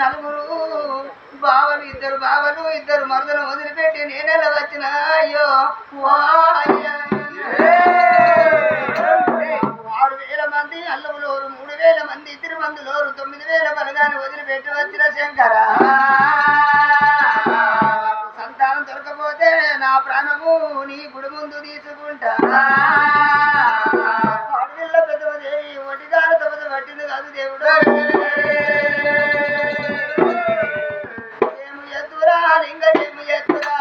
నలుగురు బావలు ఇద్దరు మరుదలు వదిలిపెట్టి నేనెలా వచ్చిన అయ్యో 6,000 మంది అల్లములోరు 3,000 మంది తిరుమందులోరు 9,000 బలగాన్ని వదిలిపెట్టి వచ్చిన శంకర సంతానం దొరకపోతే నా ప్రాణము నీ గుడి ముందు తీసుకుంటా అడవిల్ల పెద్దదేవి ఒటిగారు తమది పట్టింది కాదు దేవుడు ఏము ఎత్తురా లింగ ఏము ఎత్తురా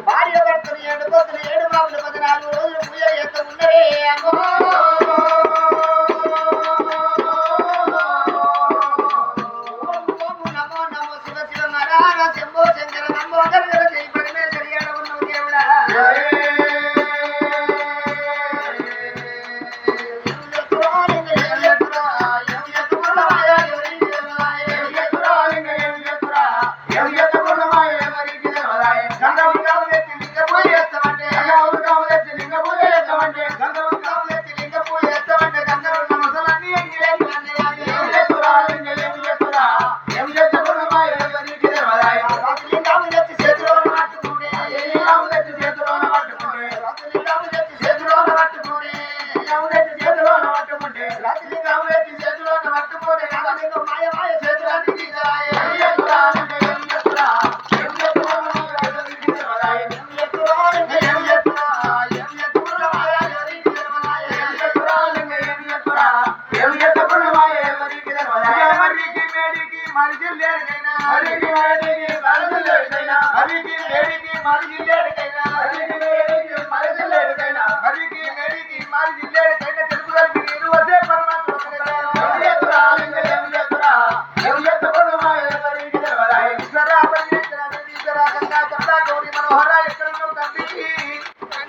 భార్య భర్తలు 7 పొద్దులు 7 బాబులు 14 రోజులు పూజ చేస్తూ ఉన్నరే అమ్మో నమో నమో శివ శివ నారాయణ శంభో శంకర నమో గర్గర జై పరమేశ్వరి అడవున్నావు దేవుడా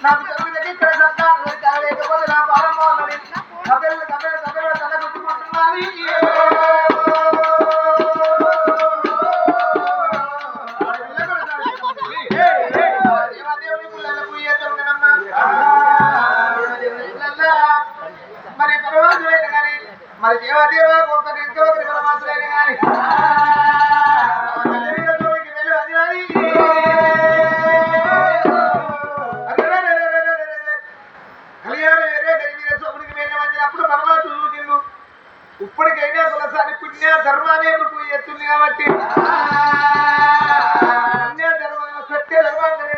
నాకు తెలుగులకి ఇక్కడ సత్తాను లేకపోతే నా పాలన కబెళ్ళు తల గుర్తుకుంటున్నాను మరి పరమాత్ములైన కానీ మరి దేవదేవ ఒకరి పరమాత్ములైన కానీ ఇప్పటికైనా కులసాని పుణ్య ధర్మాన్ని ఎత్తుంది కాబట్టి